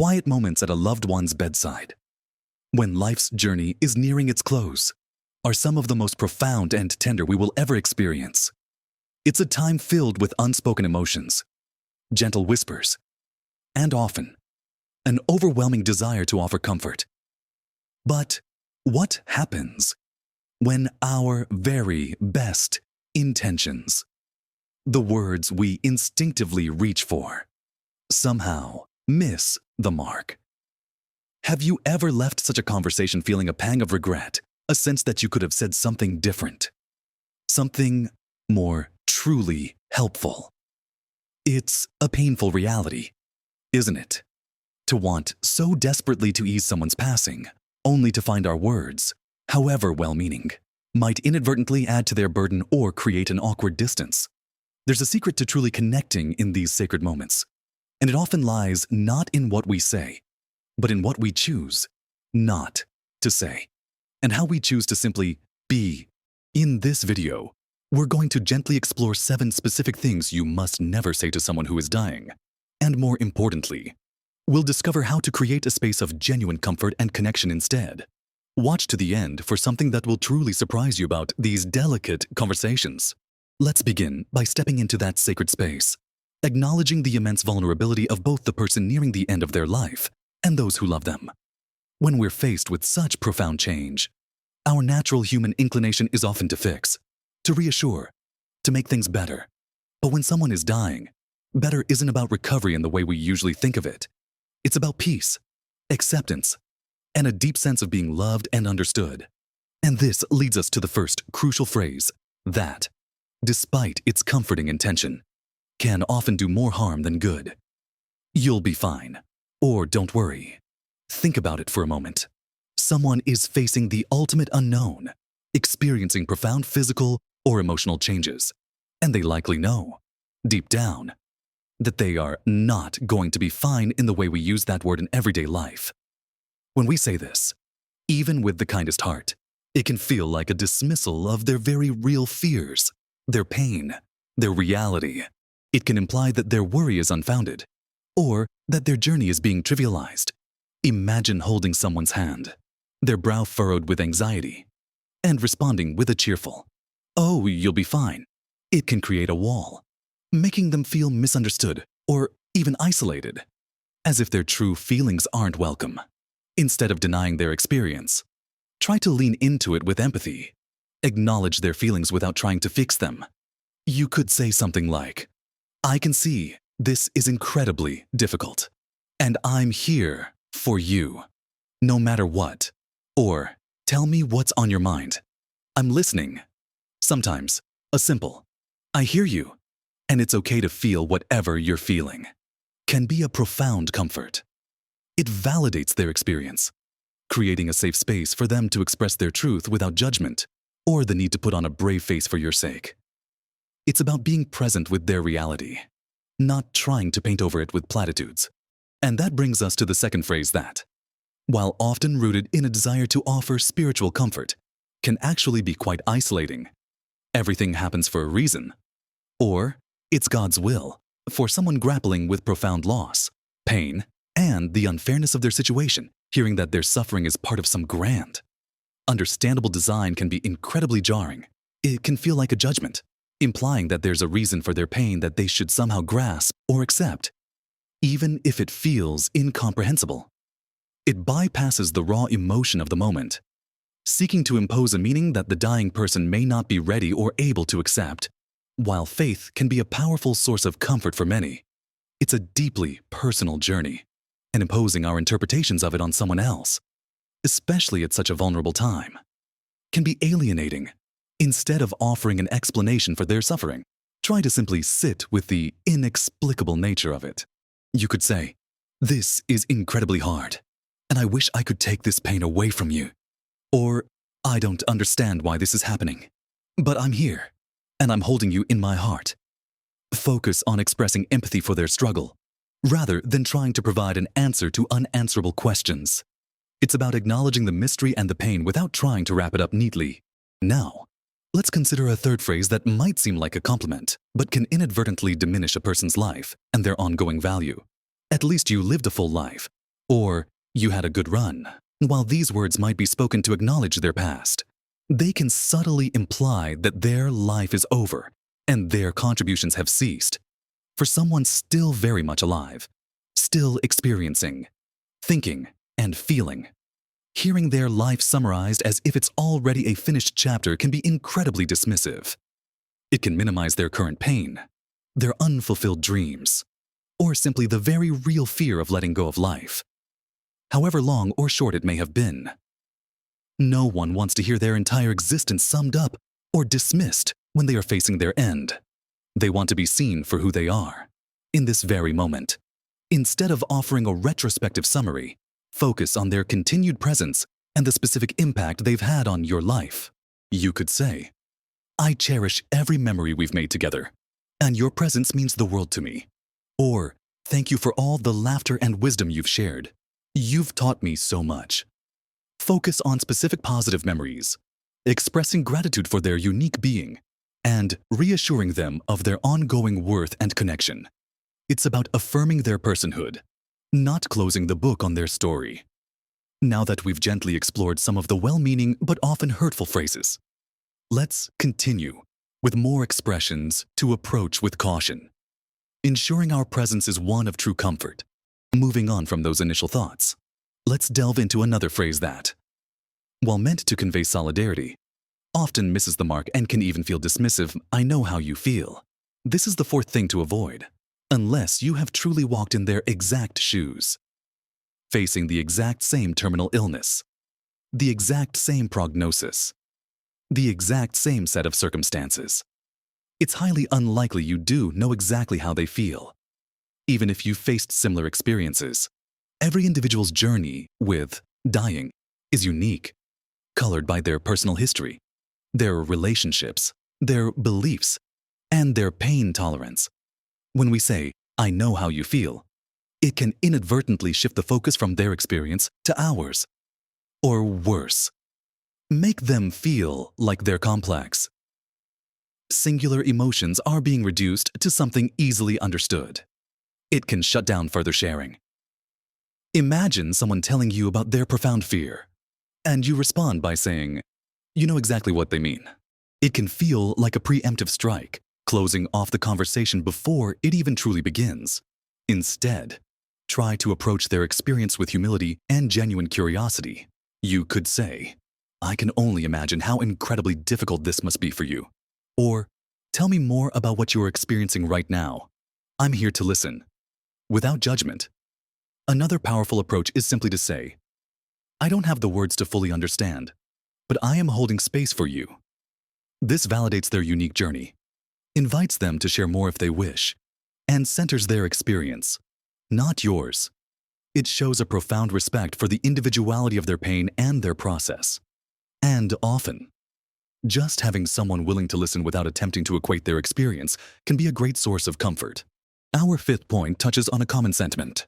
quiet moments at a loved one's bedside, when life's journey is nearing its close, are some of the most profound and tender we will ever experience. It's a time filled with unspoken emotions, gentle whispers, and often an overwhelming desire to offer comfort. But what happens when our very best intentions, the words we instinctively reach for, somehow miss the mark? Have you ever left such a conversation feeling a pang of regret, a sense that you could have said something different, something more truly helpful? It's a painful reality, isn't it? To want so desperately to ease someone's passing, only to find our words, however well-meaning, might inadvertently add to their burden or create an awkward distance. There's a secret to truly connecting in these sacred moments, and it often lies not in what we say, but in what we choose not to say, and how we choose to simply be. In this video, we're going to gently explore 7 specific things you must never say to someone who is dying. And more importantly, we'll discover how to create a space of genuine comfort and connection instead. Watch to the end for something that will truly surprise you about these delicate conversations. Let's begin by stepping into that sacred space, acknowledging the immense vulnerability of both the person nearing the end of their life and those who love them. When we're faced with such profound change, our natural human inclination is often to fix, to reassure, to make things better. But when someone is dying, better isn't about recovery in the way we usually think of it. It's about peace, acceptance, and a deep sense of being loved and understood. And this leads us to the first crucial phrase that, despite its comforting intention, can often do more harm than good. You'll be fine. Or don't worry. Think about it for a moment. Someone is facing the ultimate unknown, experiencing profound physical or emotional changes, and they likely know, deep down, that they are not going to be fine in the way we use that word in everyday life. When we say this, even with the kindest heart, it can feel like a dismissal of their very real fears, their pain, their reality. It can imply that their worry is unfounded, or that their journey is being trivialized. Imagine holding someone's hand, their brow furrowed with anxiety, and responding with a cheerful, "Oh, you'll be fine." It can create a wall, making them feel misunderstood or even isolated, as if their true feelings aren't welcome. Instead of denying their experience, try to lean into it with empathy. Acknowledge their feelings without trying to fix them. You could say something like, "I can see this is incredibly difficult, and I'm here for you, no matter what." Or, "Tell me what's on your mind. I'm listening." Sometimes, a simple, "I hear you, and it's okay to feel whatever you're feeling," can be a profound comfort. It validates their experience, creating a safe space for them to express their truth without judgment or the need to put on a brave face for your sake. It's about being present with their reality, not trying to paint over it with platitudes. And that brings us to the second phrase that, while often rooted in a desire to offer spiritual comfort, can actually be quite isolating. Everything happens for a reason. Or, it's God's will for someone grappling with profound loss, pain, and the unfairness of their situation, hearing that their suffering is part of some grand, understandable design can be incredibly jarring. It can feel like a judgment, implying that there's a reason for their pain that they should somehow grasp or accept, even if it feels incomprehensible. It bypasses the raw emotion of the moment, seeking to impose a meaning that the dying person may not be ready or able to accept. While faith can be a powerful source of comfort for many, it's a deeply personal journey, and imposing our interpretations of it on someone else, especially at such a vulnerable time, can be alienating. Instead of offering an explanation for their suffering, try to simply sit with the inexplicable nature of it. You could say, "This is incredibly hard, and I wish I could take this pain away from you." Or, "I don't understand why this is happening, but I'm here, and I'm holding you in my heart." Focus on expressing empathy for their struggle, rather than trying to provide an answer to unanswerable questions. It's about acknowledging the mystery and the pain without trying to wrap it up neatly. Now, let's consider a third phrase that might seem like a compliment, but can inadvertently diminish a person's life and their ongoing value. "At least you lived a full life. or you had a good run. While these words might be spoken to acknowledge their past, they can subtly imply that their life is over and their contributions have ceased. For someone still very much alive, still experiencing, thinking, and feeling, hearing their life summarized as if it's already a finished chapter can be incredibly dismissive. It can minimize their current pain, their unfulfilled dreams, or simply the very real fear of letting go of life, however long or short it may have been. No one wants to hear their entire existence summed up or dismissed when they are facing their end. They want to be seen for who they are, in this very moment. Instead of offering a retrospective summary, focus on their continued presence and the specific impact they've had on your life. You could say, "I cherish every memory we've made together, and your presence means the world to me." Or, "Thank you for all the laughter and wisdom you've shared. You've taught me so much." Focus on specific positive memories, expressing gratitude for their unique being, and reassuring them of their ongoing worth and connection. It's about affirming their personhood, not closing the book on their story. Now that we've gently explored some of the well-meaning but often hurtful phrases, let's continue with more expressions to approach with caution, ensuring our presence is one of true comfort. Moving on from those initial thoughts, let's delve into another phrase that, while meant to convey solidarity, often misses the mark and can even feel dismissive. "I know how you feel." This is the fourth thing to avoid, unless you have truly walked in their exact shoes, facing the exact same terminal illness, the exact same prognosis, the exact same set of circumstances. It's highly unlikely you do know exactly how they feel. Even if you've faced similar experiences, every individual's journey with dying is unique, colored by their personal history, their relationships, their beliefs, and their pain tolerance. When we say, "I know how you feel," it can inadvertently shift the focus from their experience to ours. Or worse, make them feel like they're complex. Singular emotions are being reduced to something easily understood. It can shut down further sharing. Imagine someone telling you about their profound fear, and you respond by saying, "You know exactly what they mean." It can feel like a preemptive strike, closing off the conversation before it even truly begins. Instead, try to approach their experience with humility and genuine curiosity. You could say, "I can only imagine how incredibly difficult this must be for you." Or, "Tell me more about what you are experiencing right now. I'm here to listen," without judgment. Another powerful approach is simply to say, "I don't have the words to fully understand, but I am holding space for you." This validates their unique journey, invites them to share more if they wish, and centers their experience, not yours. It shows a profound respect for the individuality of their pain and their process. And often, just having someone willing to listen without attempting to equate their experience can be a great source of comfort. Our fifth point touches on a common sentiment,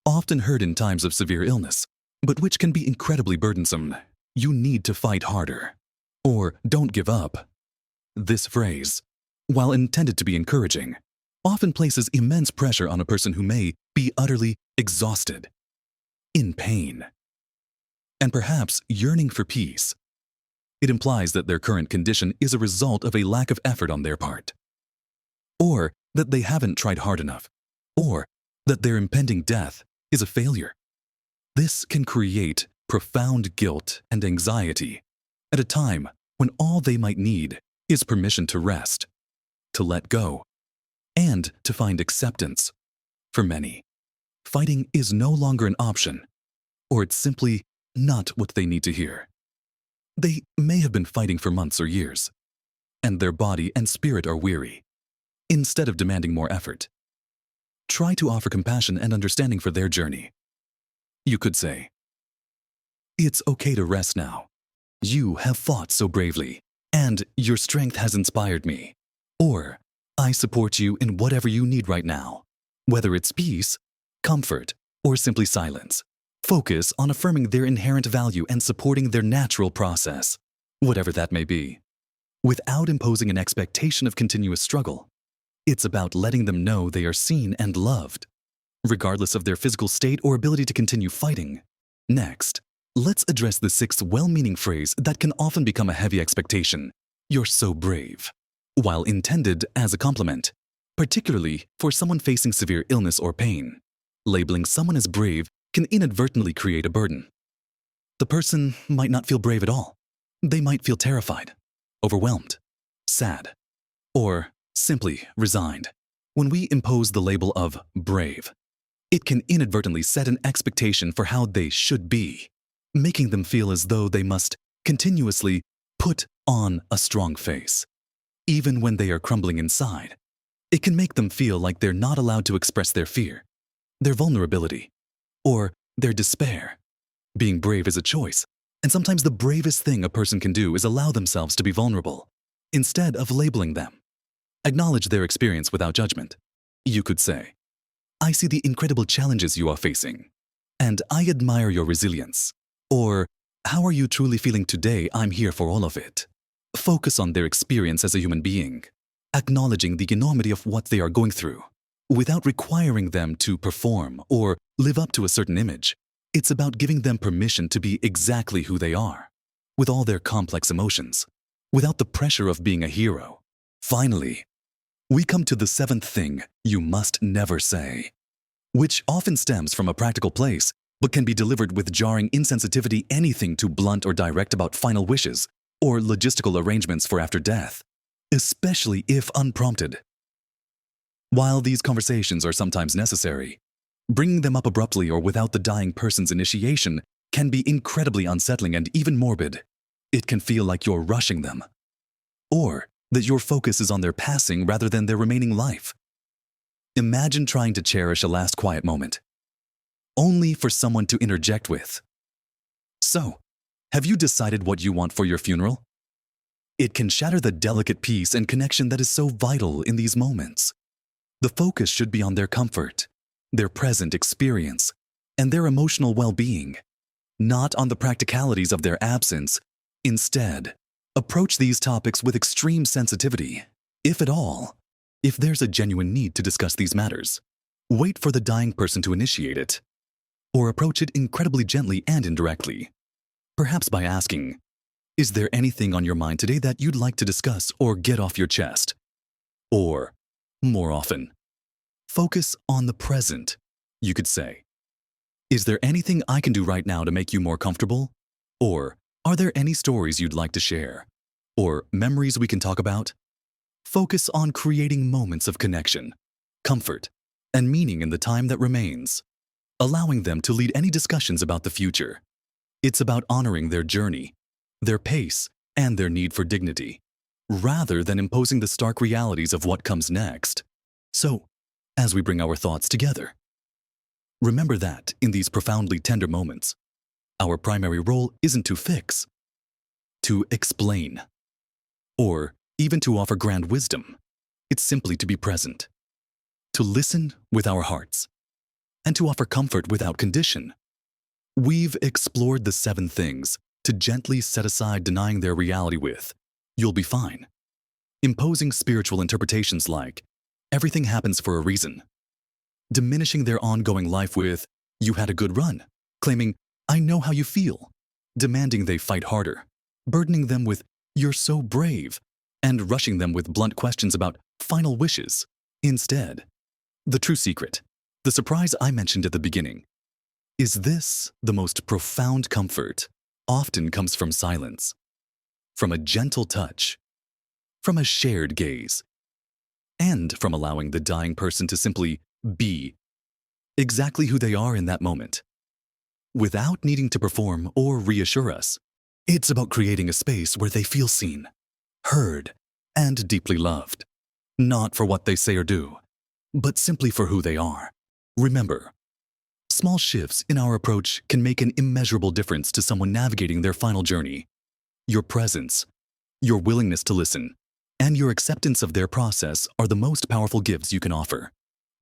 often heard in times of severe illness, but which can be incredibly burdensome. "You need to fight harder," or "Don't give up." This phrase, while intended to be encouraging, often places immense pressure on a person who may be utterly exhausted, in pain, and perhaps yearning for peace. It implies that their current condition is a result of a lack of effort on their part, or that they haven't tried hard enough, or that their impending death is a failure. This can create profound guilt and anxiety at a time when all they might need is permission to rest, to let go, and to find acceptance. For many, fighting is no longer an option, or it's simply not what they need to hear. They may have been fighting for months or years, and their body and spirit are weary. Instead of demanding more effort, try to offer compassion and understanding for their journey. You could say, "It's okay to rest now. You have fought so bravely, and your strength has inspired me." Or, "I support you in whatever you need right now," whether it's peace, comfort, or simply silence. Focus on affirming their inherent value and supporting their natural process, whatever that may be, without imposing an expectation of continuous struggle. It's about letting them know they are seen and loved. regardless of their physical state or ability to continue fighting. Next, let's address the sixth well-meaning phrase that can often become a heavy expectation. You're so brave. While intended as a compliment, particularly for someone facing severe illness or pain, labeling someone as brave can inadvertently create a burden. The person might not feel brave at all. They might feel terrified, overwhelmed, sad, or simply resigned. When we impose the label of brave, it can inadvertently set an expectation for how they should be, making them feel as though they must continuously put on a strong face. Even when they are crumbling inside, it can make them feel like they're not allowed to express their fear, their vulnerability, or their despair. Being brave is a choice, and sometimes the bravest thing a person can do is allow themselves to be vulnerable, instead of labeling them. Acknowledge their experience without judgment. You could say, I see the incredible challenges you are facing, and I admire your resilience. Or, how are you truly feeling today? I'm here for all of it. Focus on their experience as a human being, acknowledging the enormity of what they are going through, without requiring them to perform or live up to a certain image. It's about giving them permission to be exactly who they are, with all their complex emotions, without the pressure of being a hero. Finally, we come to the seventh thing you must never say, which often stems from a practical place, but can be delivered with jarring insensitivity. Anything too blunt or direct about final wishes or logistical arrangements for after death, especially if unprompted. While these conversations are sometimes necessary, bringing them up abruptly or without the dying person's initiation can be incredibly unsettling and even morbid. It can feel like you're rushing them, or that your focus is on their passing rather than their remaining life. Imagine trying to cherish a last quiet moment, only for someone to interject with, "So, have you decided what you want for your funeral?" It can shatter the delicate peace and connection that is so vital in these moments. The focus should be on their comfort, their present experience, and their emotional well-being, not on the practicalities of their absence. Instead, approach these topics with extreme sensitivity, if at all. If there's a genuine need to discuss these matters, wait for the dying person to initiate it, or approach it incredibly gently and indirectly, perhaps by asking, "Is there anything on your mind today that you'd like to discuss or get off your chest?" Or, more often, focus on the present. You could say, "Is there anything I can do right now to make you more comfortable?" Or, "Are there any stories you'd like to share? Or memories we can talk about?" Focus on creating moments of connection, comfort, and meaning in the time that remains, allowing them to lead any discussions about the future. It's about honoring their journey, their pace, and their need for dignity, rather than imposing the stark realities of what comes next. So, as we bring our thoughts together, remember that in these profoundly tender moments, our primary role isn't to fix, to explain, or even to offer grand wisdom. It's simply to be present, to listen with our hearts, and to offer comfort without condition. We've explored the 7 things to gently set aside denying their reality with, "You'll be fine," imposing spiritual interpretations like, "Everything happens for a reason," diminishing their ongoing life with, "You had a good run," claiming, "I know how you feel," demanding they fight harder, burdening them with, "You're so brave," and rushing them with blunt questions about final wishes. Instead, the true secret, the surprise I mentioned at the beginning, is this: the most profound comfort often comes from silence, from a gentle touch, from a shared gaze, and from allowing the dying person to simply be exactly who they are in that moment, without needing to perform or reassure us. It's about creating a space where they feel seen, heard, and deeply loved, not for what they say or do, but simply for who they are. Remember, small shifts in our approach can make an immeasurable difference to someone navigating their final journey. Your presence, your willingness to listen, and your acceptance of their process are the most powerful gifts you can offer.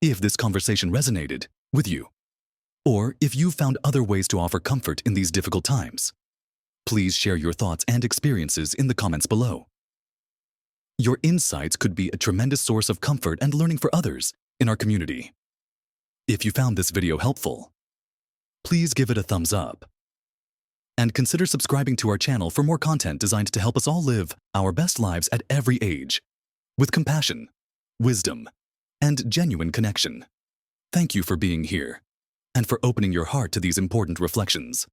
If this conversation resonated with you, or if you found other ways to offer comfort in these difficult times, please share your thoughts and experiences in the comments below. Your insights could be a tremendous source of comfort and learning for others in our community. If you found this video helpful, please give it a thumbs up. And consider subscribing to our channel for more content designed to help us all live our best lives at every age, with compassion, wisdom, and genuine connection. Thank you for being here, and for opening your heart to these important reflections.